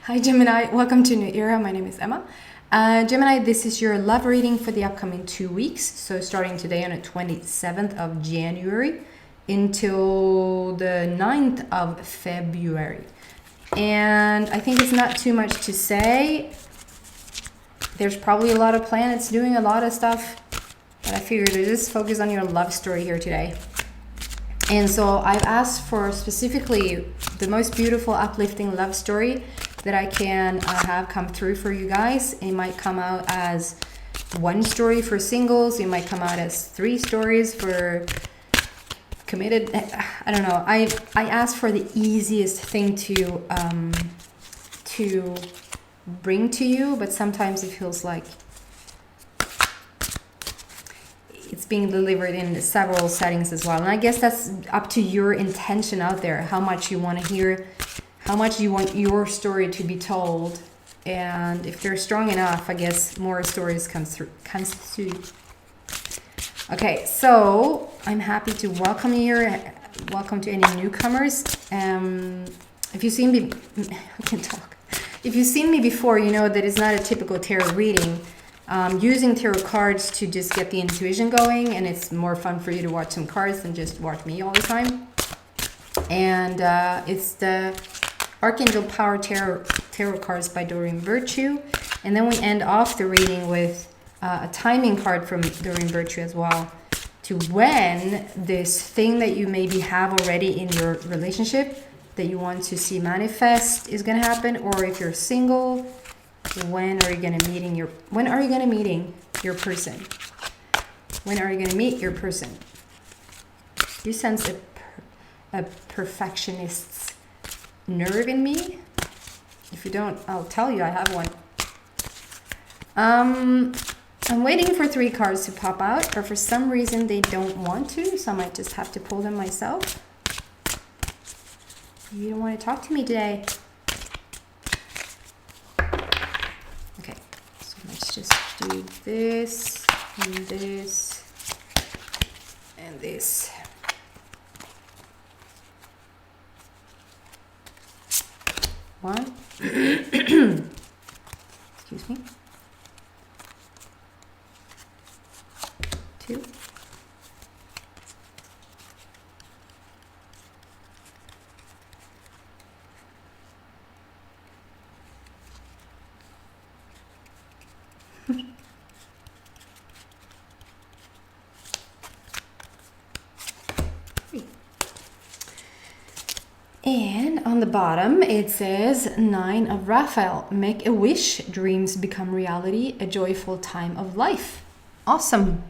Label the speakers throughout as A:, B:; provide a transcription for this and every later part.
A: Hi Gemini, welcome to New Era. My name is Emma. Gemini, this is your love reading for the upcoming 2 weeks. So starting today on the 27th of January until the 9th of February. And I think it's not too much to say. There's probably a lot of planets doing a lot of stuff, but I figured to just focus on your love story here today. And so I've asked for specifically the most beautiful, uplifting love story that I can have come through for you guys. It might come out as one story for singles. It might come out as 3 stories for committed. I don't know. I asked for the easiest thing to bring to you, but sometimes it feels like it's being delivered in several settings as well. And I guess that's up to your intention out there, how much you want to hear, how much you want your story to be told. And if they're strong enough, I guess more stories comes through. Okay, so I'm happy to welcome you here. Welcome to any newcomers. If you've seen me, I can talk. If you've seen me before, you know that it's not a typical tarot reading. Using tarot cards to just get the intuition going, and it's more fun for you to watch some cards than just watch me all the time. And it's the Archangel Power Tarot cards by Doreen Virtue. And then we end off the reading with a timing card from Doreen Virtue as well, to when this thing that you maybe have already in your relationship that you want to see manifest is going to happen, or if you're single, when are you going to meeting your person? When are you going to meet your person? You sense a perfectionist's nerve in me? If you don't, I'll tell you I have one. I'm waiting for 3 cards to pop out, but for some reason they don't want to, so I might just have to pull them myself. You don't want to talk to me today. Okay, so let's just do this, and this, and this. One. Excuse me. 2. And on the bottom it says 9 of Raphael. Make a wish, dreams become reality, a joyful time of life. Awesome.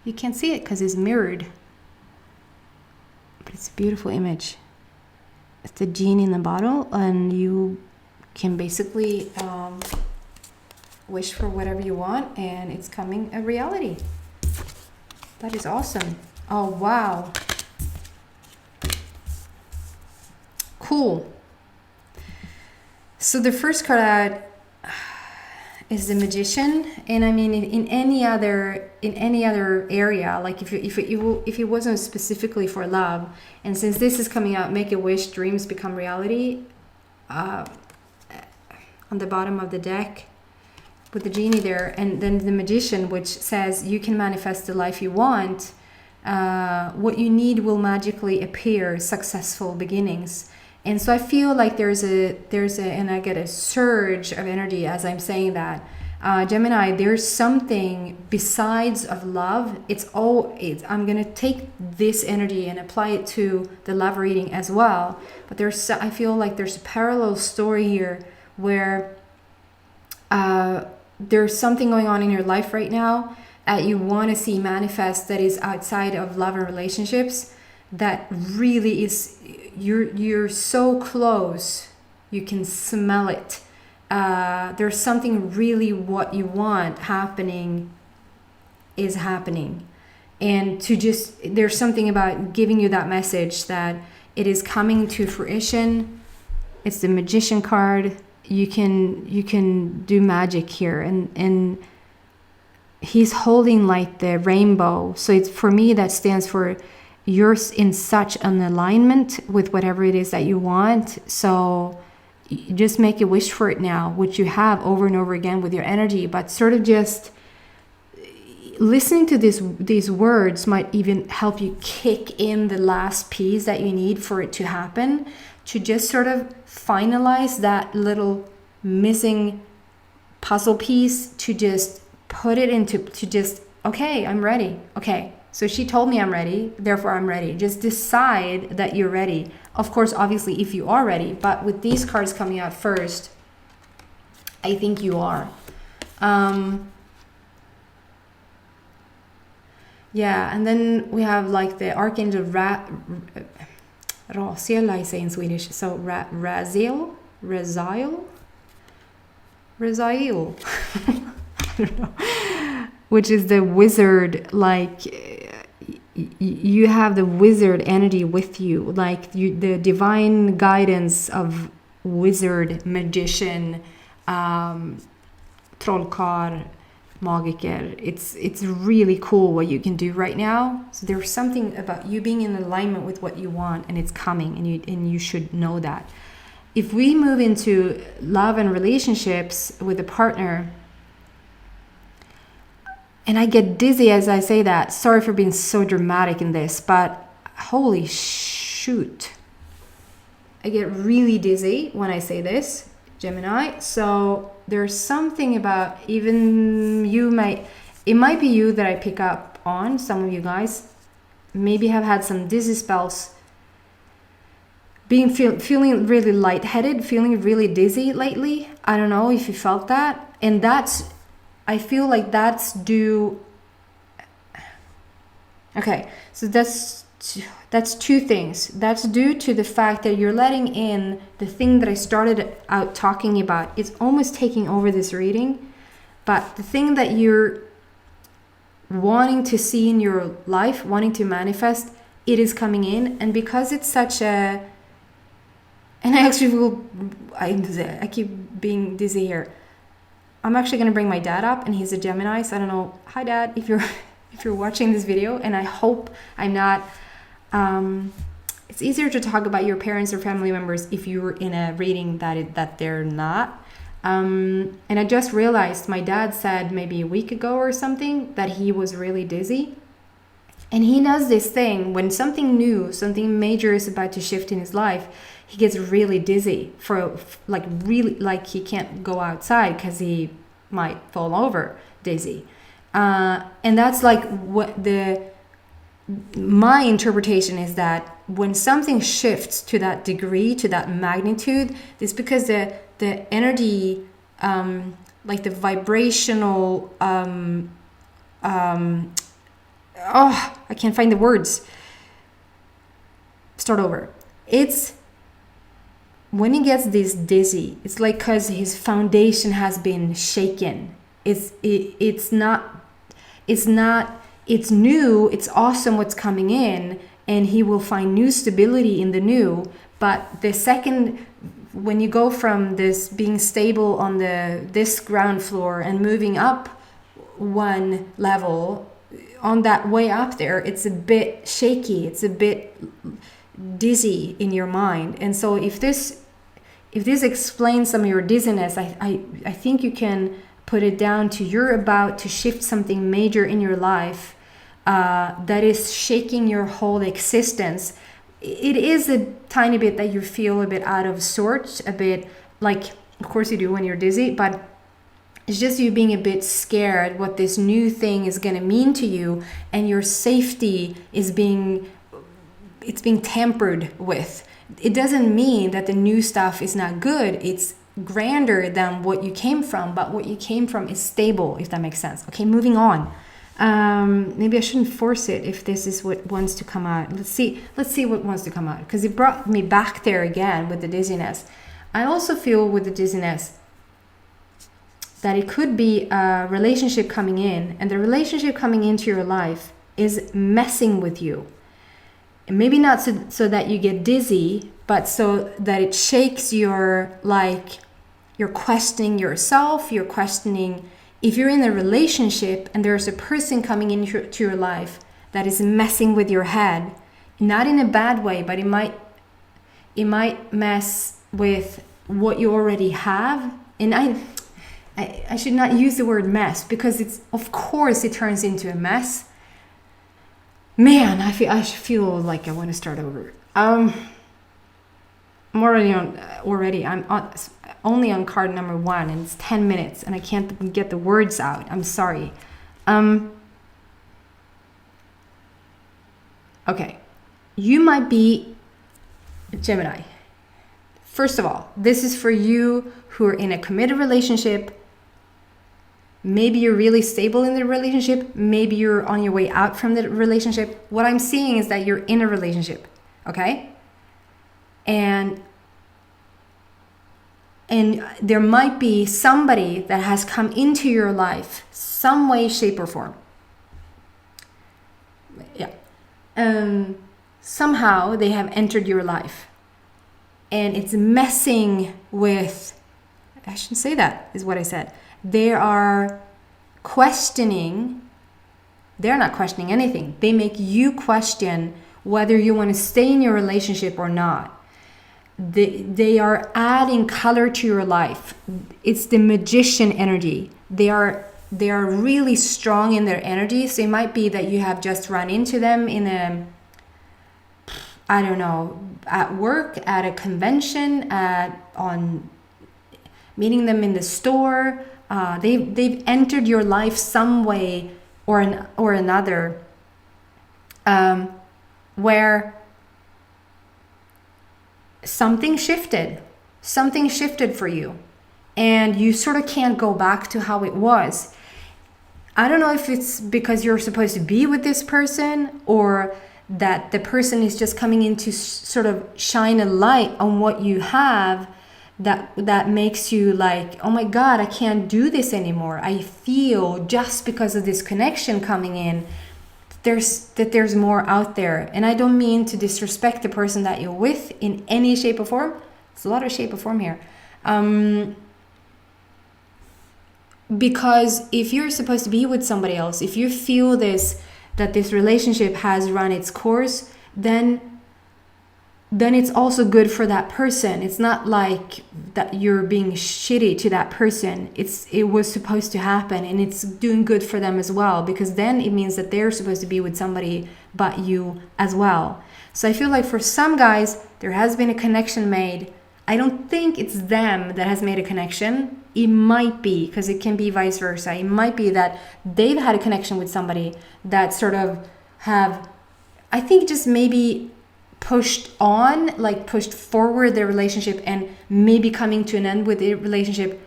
A: You can't see it because it's mirrored, but it's a beautiful image. It's the genie in the bottle, and you can basically wish for whatever you want, and it's coming a reality. That is awesome. Oh wow. Cool. So the first card out is the Magician, and I mean in any other area, like if it wasn't specifically for love, and since this is coming out, make a wish, dreams become reality, on the bottom of the deck with the genie there, and then the Magician, which says you can manifest the life you want. What you need will magically appear, successful beginnings. And so I feel like there's a, and I get a surge of energy as I'm saying that. Gemini, there's something besides of love. I'm going to take this energy and apply it to the love reading as well. But I feel like there's a parallel story here where there's something going on in your life right now that you want to see manifest that is outside of love and relationships, that really is, you're so close, you can smell it. There's something really what you want happening is happening, and there's something about giving you that message that it is coming to fruition. It's the Magician card. You can do magic here, and he's holding like the rainbow. So it's, for me, that stands for you're in such an alignment with whatever it is that you want. So just make a wish for it now, which you have over and over again with your energy, but sort of just listening to these words might even help you kick in the last piece that you need for it to happen, to just sort of finalize that little missing puzzle piece, to just put it into, to just, okay, I'm ready. Okay, so she told me I'm ready, therefore I'm ready. Just decide that you're ready. Of course, obviously, if you are ready, but with these cards coming out first, I think you are. Yeah, and then we have like the Archangel Raziel, I say in Swedish. So Raziel, I don't know. Which is the wizard, like you have the wizard energy with you, like the divine guidance of wizard, magician, trollkarl, magiker. It's really cool what you can do right now. So there's something about you being in alignment with what you want, and it's coming, and you should know that. If we move into love and relationships with a partner, and I get dizzy as I say that. Sorry for being so dramatic in this, but holy shoot. I get really dizzy when I say this, Gemini. So there's something about, even it might be you that I pick up on. Some of you guys maybe have had some dizzy spells, feeling really lightheaded, feeling really dizzy lately. I don't know if you felt that. And I feel like that's due. Okay, so that's two things. That's due to the fact that you're letting in the thing that I started out talking about. It's almost taking over this reading, but the thing that you're wanting to see in your life, wanting to manifest, it is coming in. And because it's such a, and I actually feel, I keep being dizzy here. I'm actually going to bring my dad up, and he's a Gemini, so I don't know. Hi, Dad, if you're watching this video, and I hope I'm not. It's easier to talk about your parents or family members if you're in a reading that they're not. And I just realized my dad said maybe a week ago or something that he was really dizzy. And he does this thing when something new, something major is about to shift in his life. He gets really dizzy really like he can't go outside because he might fall over dizzy. And that's like what my interpretation is, that when something shifts to that degree, to that magnitude, it's because the energy, like the vibrational, I can't find the words. Start over. It's when he gets this dizzy, it's like because his foundation has been shaken. It's new, it's awesome what's coming in, and he will find new stability in the new. But the second, when you go from this being stable on this ground floor and moving up one level, on that way up there, it's a bit shaky, it's a bit dizzy in your mind. And so if this explains some of your dizziness, I think you can put it down to you're about to shift something major in your life that is shaking your whole existence. It is a tiny bit that you feel a bit out of sorts, a bit like, of course you do when you're dizzy, but it's just you being a bit scared what this new thing is going to mean to you, and your safety is being tampered with. It doesn't mean that the new stuff is not good. It's grander than what you came from, but what you came from is stable, if that makes sense. Okay, moving on. Maybe I shouldn't force it if this is what wants to come out. Let's see what wants to come out, because it brought me back there again with the dizziness. I also feel with the dizziness that it could be a relationship coming in, and the relationship coming into your life is messing with you. And maybe not so that you get dizzy, but so that it shakes your, like, you're questioning yourself, you're questioning if you're in a relationship and there's a person coming into your life that is messing with your head, not in a bad way, but it might mess with what you already have. And I should not use the word mess, because it's, of course it turns into a mess. Man, I feel like I want to start over. I'm only on card number 1, and it's 10 minutes and I can't get the words out. I'm sorry. Okay. You might be Gemini. First of all, this is for you who are in a committed relationship. Maybe you're really stable in the relationship. Maybe you're on your way out from the relationship. What I'm seeing is that you're in a relationship, okay? And there might be somebody that has come into your life, some way, shape, or form. Yeah. Somehow they have entered your life. And it's messing with, I shouldn't say that, is what I said. They are questioning, they're not questioning anything. They make you question whether you want to stay in your relationship or not. They are adding color to your life. It's the magician energy. They are really strong in their energy. So it might be that you have just run into them in a, I don't know, at work, at a convention, on meeting them in the store. They've entered your life some way or another, where something shifted for you, and you sort of can't go back to how it was. I don't know if it's because you're supposed to be with this person, or that the person is just coming in to sort of shine a light on what you have, that makes you like, oh my God, I can't do this anymore. I feel, just because of this connection coming in, there's more out there. And I don't mean to disrespect the person that you're with in any shape or form. It's a lot of shape or form here. Because if you're supposed to be with somebody else, if you feel that this relationship has run its course, then it's also good for that person. It's not like that you're being shitty to that person. It was supposed to happen, and it's doing good for them as well, because then it means that they're supposed to be with somebody but you as well. So I feel like for some guys, there has been a connection made. I don't think it's them that has made a connection. It might be, because it can be vice versa. It might be that they've had a connection with somebody that sort of have, I think, just maybe pushed forward their relationship, and maybe coming to an end with the relationship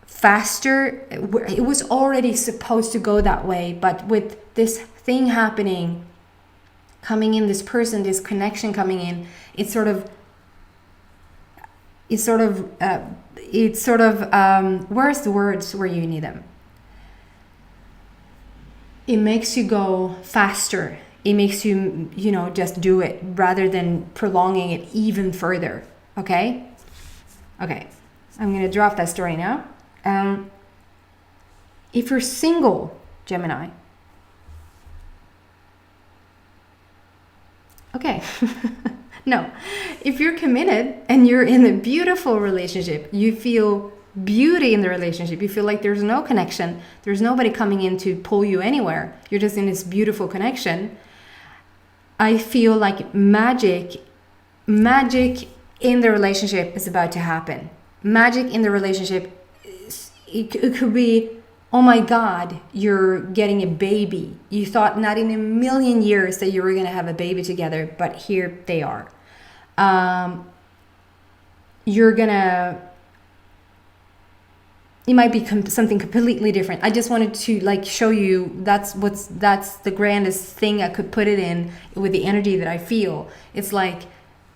A: faster. It was already supposed to go that way, but with this thing happening, coming in, this person, this connection coming in, it's sort of where's the words where you need them? It makes you go faster. It makes you, just do it rather than prolonging it even further. Okay? Okay. I'm going to drop that story now. If you're single, Gemini. Okay. No. If you're committed and you're in a beautiful relationship, you feel beauty in the relationship. You feel like there's no connection. There's nobody coming in to pull you anywhere. You're just in this beautiful connection. I feel like magic in the relationship is about to happen. Magic in the relationship, it could be, oh my God, you're getting a baby. You thought not in a million years that you were going to have a baby together, but here they are. It might be something completely different. I just wanted to show you that's the grandest thing I could put it in with the energy that I feel. It's like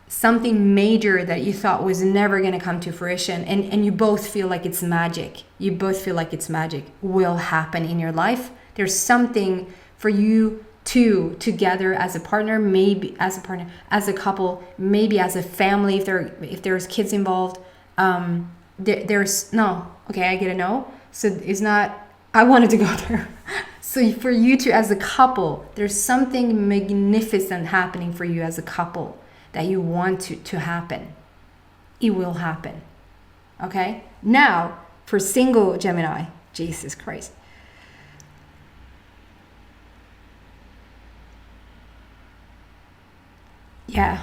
A: something major that you thought was never going to come to fruition, and you both feel like it's magic. You both feel like it's magic will happen in your life. There's something for you two together as a partner, maybe as a partner, as a couple, maybe as a family if there's kids involved. There's no. Okay, I get a no. So it's not, I wanted to go there. So for you two as a couple, there's something magnificent happening for you as a couple that you want to happen. It will happen. Okay, now for single Gemini, Jesus Christ. Yeah.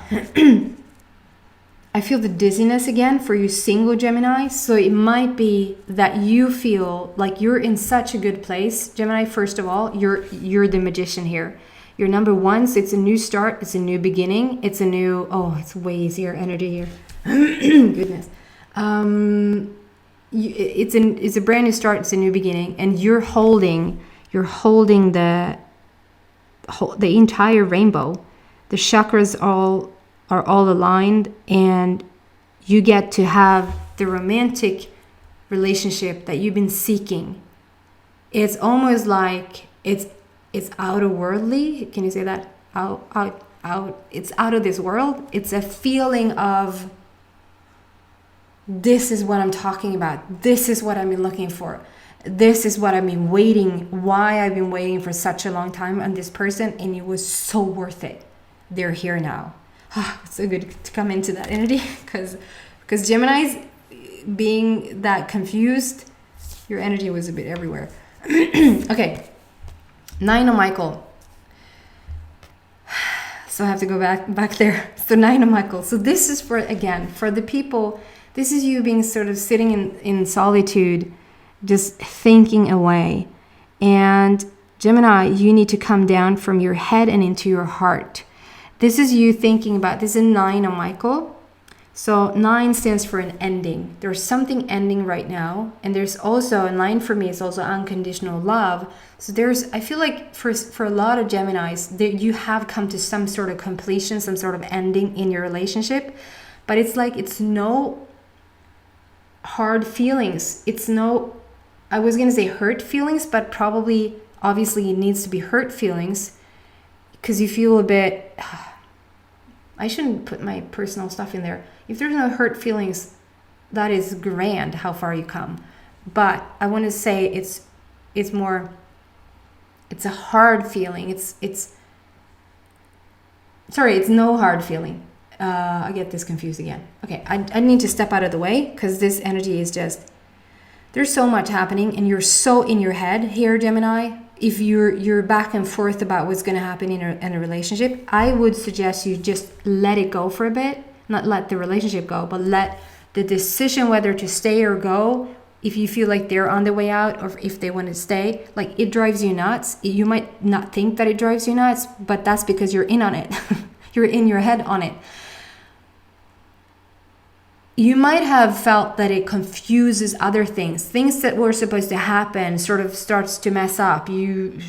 A: I feel the dizziness again for you single Gemini. So it might be that you feel like you're in such a good place. Gemini, first of all, you're the magician here. You're number one, so it's a new start, it's a new beginning, it's a new, it's way easier energy here. Goodness. It's a brand new start, it's a new beginning, and you're holding the entire rainbow. The chakras are all aligned, and you get to have the romantic relationship that you've been seeking. It's almost like it's outer worldly. Can you say that? Out. It's out of this world. It's a feeling of, this is what I'm talking about. This is what I've been looking for. This is what I've been waiting. Why I've been waiting for such a long time on this person, and it was so worth it. They're here now. It's so good to come into that energy, because Gemini's being that confused, your energy was a bit everywhere. Okay, 9 of Michael. So I have to go back there. So 9 of Michael. So this is for the people, this is you being sort of sitting in solitude, just thinking away. And Gemini, you need to come down from your head and into your heart. This is you thinking about, this is 9 of Michael. So 9 stands for an ending. There's something ending right now. And there's also, a 9 for me is also unconditional love. So I feel like for a lot of Geminis, you have come to some sort of completion, some sort of ending in your relationship. But it's like, it's no hard feelings. It's no, I was going to say hurt feelings, but probably, obviously it needs to be hurt feelings. Because you feel a bit, I shouldn't put my personal stuff in there. If there's no hurt feelings, that is grand how far you come. But I want to say it's more, it's a hard feeling. It's no hard feeling. I get this confused again. Okay, I need to step out of the way, because this energy is just, there's so much happening, and you're so in your head here, Gemini. If you're back and forth about what's going to happen in a relationship, I would suggest you just let it go for a bit. Not let the relationship go, but let the decision whether to stay or go, if you feel like they're on the way out, or if they want to stay, like it drives you nuts. You might not think that it drives you nuts, but that's because you're in on it. You're in your head on it. You might have felt that it confuses other things that were supposed to happen, sort of starts to mess up. You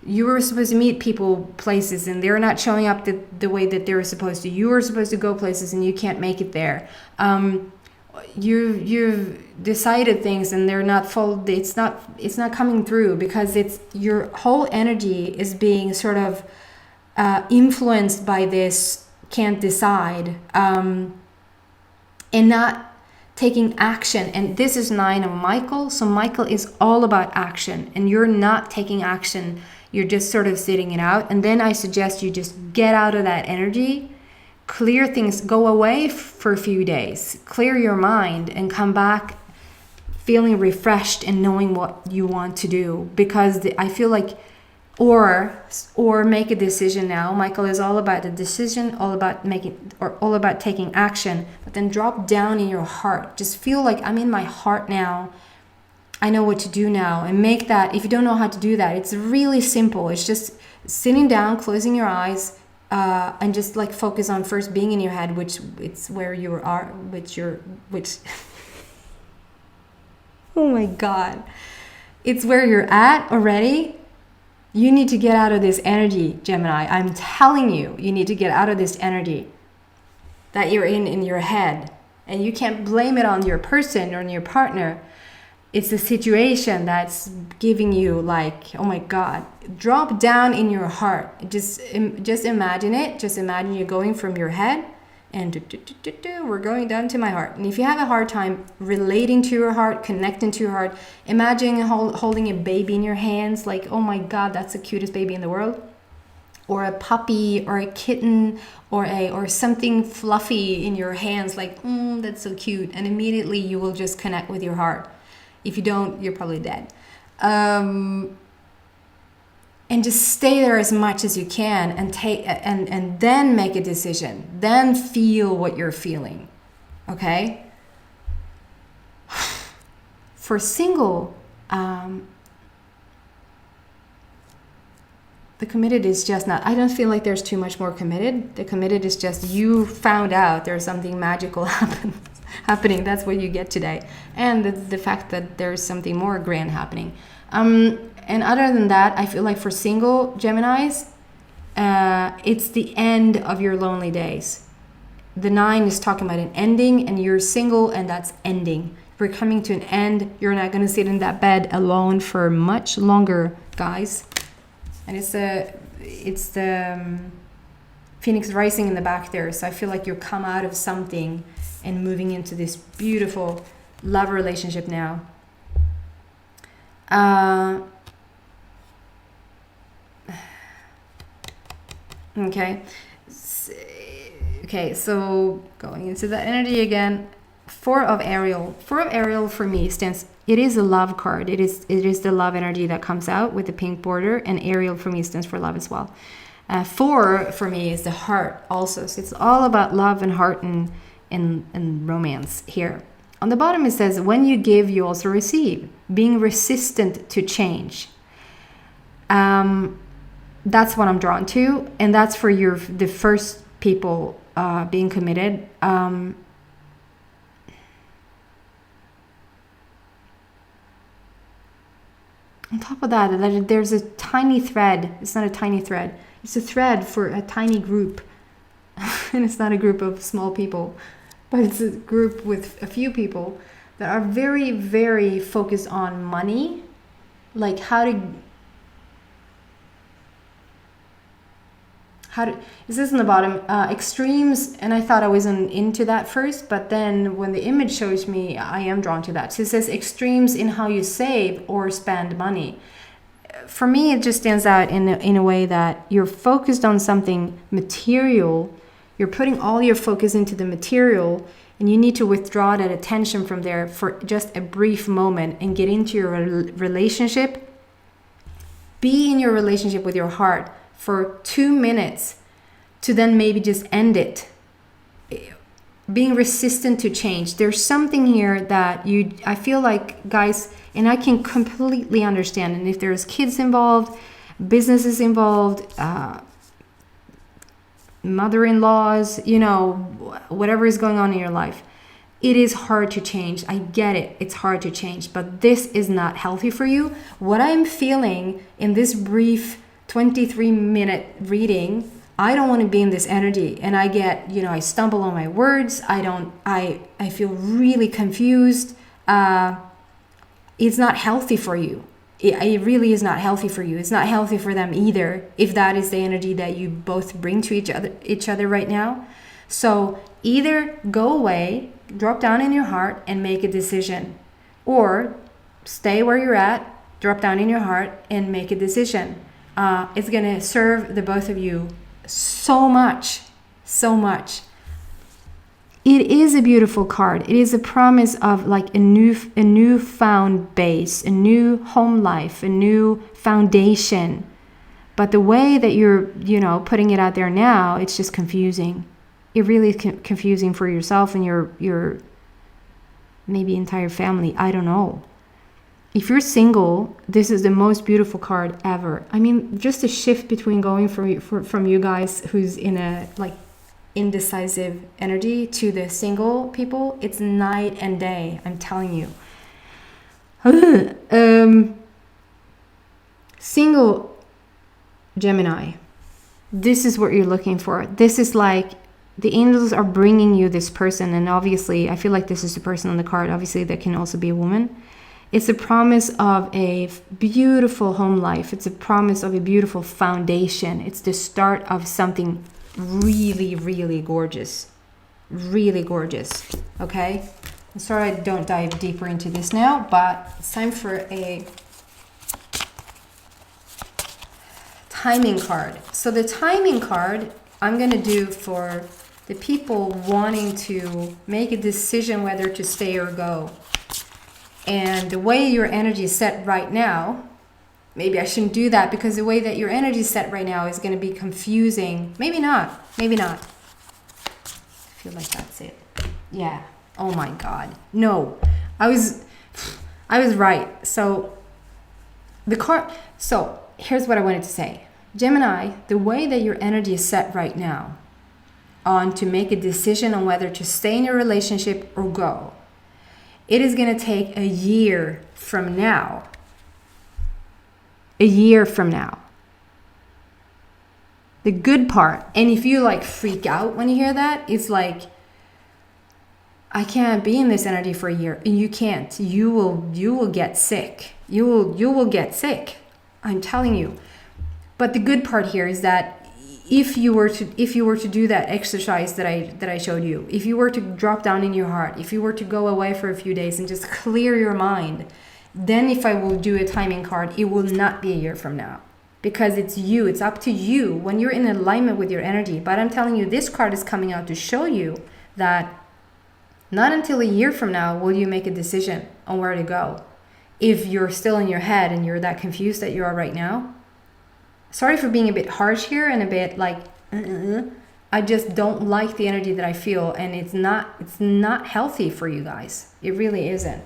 A: were supposed to meet people places, and they're not showing up the way that they were supposed to. You were supposed to go places, and you can't make it there. You've decided things, and they're not full. It's not coming through, because it's your whole energy is being sort of influenced by this can't decide. And not taking action. And this is 9 of Michael. So Michael is all about action, and you're not taking action. You're just sort of sitting it out. And then I suggest you just get out of that energy, clear things, go away for a few days, clear your mind, and come back feeling refreshed and knowing what you want to do. Because I feel like, or make a decision now. Michael is all about the decision, all about taking action, but then drop down in your heart. Just feel like, I'm in my heart now. I know what to do now. And make that, if you don't know how to do that, it's really simple. It's just sitting down, closing your eyes, and just like focus on first being in your head, which it's where you are, which oh my God. It's where you're at already. You need to get out of this energy, Gemini. I'm telling you, you need to get out of this energy that you're in your head. And you can't blame it on your person or on your partner. It's the situation that's giving you like, oh my God, drop down in your heart. Just imagine it. Just imagine you going from your head and we're going down to my heart. And if you have a hard time relating to your heart, connecting to your heart, imagine holding a baby in your hands, like, oh my God, that's the cutest baby in the world. or a puppy or a kitten or something fluffy in your hands, like, that's so cute. And immediately you will just connect with your heart. If you don't, you're probably dead. And just stay there as much as you can and and then make a decision. Then feel what you're feeling. Okay? For single, the committed is just not, I don't feel like there's too much more committed. The committed is just you found out there's something magical happening. That's what you get today. And the fact that there's something more grand happening. And other than that, I feel like for single Geminis, it's the end of your lonely days. The 9 is talking about an ending, and you're single, and that's ending. We're coming to an end. You're not going to sit in that bed alone for much longer, guys. And it's the Phoenix rising in the back there. So I feel like you've come out of something and moving into this beautiful love relationship now. Okay. Okay, so going into that energy again. 4 of Ariel. 4 of Ariel for me stands, it is a love card. It is the love energy that comes out with the pink border, and Ariel for me stands for love as well. 4 for me is the heart also. So it's all about love and heart and romance here. On the bottom it says, when you give, you also receive. Being resistant to change. That's what I'm drawn to, and that's for the first people being committed. On top of that, there's a tiny thread. It's not a tiny thread. It's a thread for a tiny group. And it's not a group of small people, but it's a group with a few people that are very, very focused on money. Like how to it says on the bottom, extremes, and I thought I wasn't into that first, but then when the image shows me, I am drawn to that. So it says extremes in how you save or spend money. For me, it just stands out in a way that you're focused on something material, you're putting all your focus into the material, and you need to withdraw that attention from there for just a brief moment and get into your relationship. Be in your relationship with your heart for 2 minutes to then maybe just end it. Being resistant to change. There's something here that I feel like, guys, and I can completely understand. And if there's kids involved, businesses involved, mother-in-laws, whatever is going on in your life, it is hard to change. I get it. It's hard to change, but this is not healthy for you. What I'm feeling in this brief 23-minute reading, I don't want to be in this energy, and I get, I stumble on my words. I feel really confused. It's not healthy for you. It really is not healthy for you. It's not healthy for them either, if that is the energy that you both bring to each other right now. So either go away, drop down in your heart and make a decision, or stay where you're at, drop down in your heart and make a decision. It's going to serve the both of you so much, so much. It is a beautiful card. It is a promise of like a newfound base, a new home life, a new foundation. But the way that you're, putting it out there now, it's just confusing. It really is confusing for yourself and your maybe entire family. I don't know. If you're single, this is the most beautiful card ever. I mean, just a shift between going from you guys who's in a like indecisive energy to the single people, it's night and day, I'm telling you. Single Gemini, this is what you're looking for. This is like the angels are bringing you this person, and obviously I feel like this is the person on the card. Obviously that can also be a woman. It's a promise of a beautiful home life. It's a promise of a beautiful foundation. It's the start of something really, really gorgeous. Really gorgeous. Okay? I'm sorry I don't dive deeper into this now, but it's time for a timing card. So the timing card I'm going to do for the people wanting to make a decision whether to stay or go. And the way your energy is set right now, maybe I shouldn't do that because the way that your energy is set right now is going to be confusing. Maybe not. Maybe not. I feel like that's it. Yeah. Oh my God. No. I was right. So here's what I wanted to say. Gemini, the way that your energy is set right now on to make a decision on whether to stay in a relationship or go, it is going to take a year from now. A year from now. The good part, and if you like freak out when you hear that, it's like, I can't be in this energy for a year. And you can't. You will get sick. You will get sick. I'm telling you. But the good part here is that if you were to do that exercise that I showed you, if you were to drop down in your heart, if you were to go away for a few days and just clear your mind, then if I will do a timing card, it will not be a year from now. Because it's you. It's up to you when you're in alignment with your energy. But I'm telling you, this card is coming out to show you that not until a year from now will you make a decision on where to go. If you're still in your head and you're that confused that you are right now. Sorry for being a bit harsh here and a bit like, I just don't like the energy that I feel, and it's not healthy for you guys. It really isn't.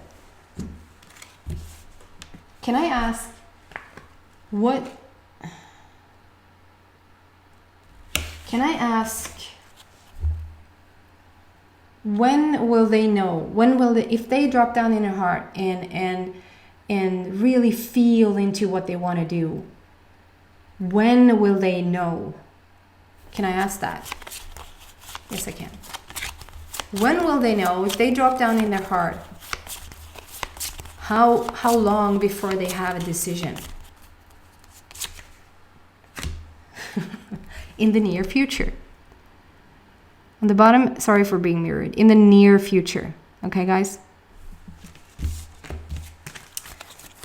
A: Can I ask when will they know? If they drop down in their heart and really feel into what they want to do, when will they know? Can I ask that? Yes, I can. When will they know if they drop down in their heart? How long before they have a decision? In the near future. On the bottom, sorry for being mirrored. In the near future. Okay, guys?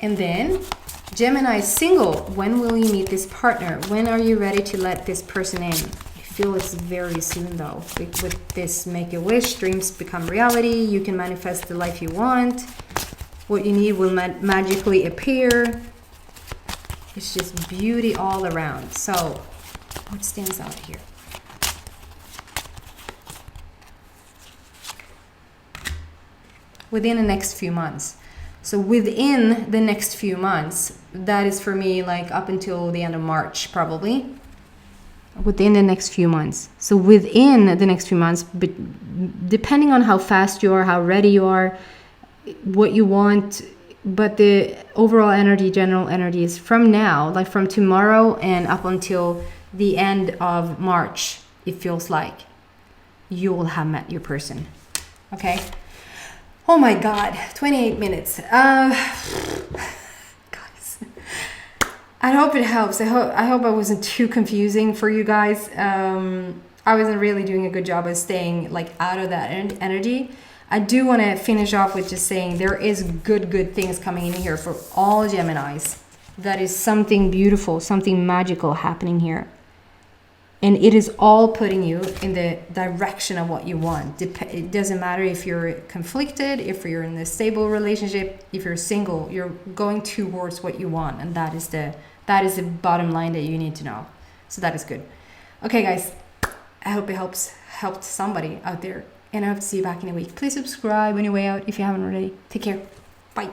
A: And then, Gemini single. When will you meet this partner? When are you ready to let this person in? I feel it's very soon though. With this make a wish, dreams become reality. You can manifest the life you want. What you need will magically appear. It's just beauty all around. So, what stands out here? Within the next few months. So within the next few months, that is for me like up until the end of March probably. Within the next few months. So within the next few months, but depending on how fast you are, how ready you are, what you want, but the overall energy, general energy is from now, like from tomorrow and up until the end of March, it feels like you will have met your person. Okay? Oh my God, 28 minutes. Guys, I hope it helps. I hope I wasn't too confusing for you guys. I wasn't really doing a good job of staying like out of that energy. I do want to finish off with just saying there is good things coming in here for all Geminis. That is something beautiful, something magical happening here. And it is all putting you in the direction of what you want. It doesn't matter if you're conflicted, if you're in a stable relationship, if you're single, you're going towards what you want. And that is the bottom line that you need to know. So that is good. Okay, guys, I hope it helped somebody out there. And I hope to see you back in a week. Please subscribe on your way out if you haven't already. Take care. Bye.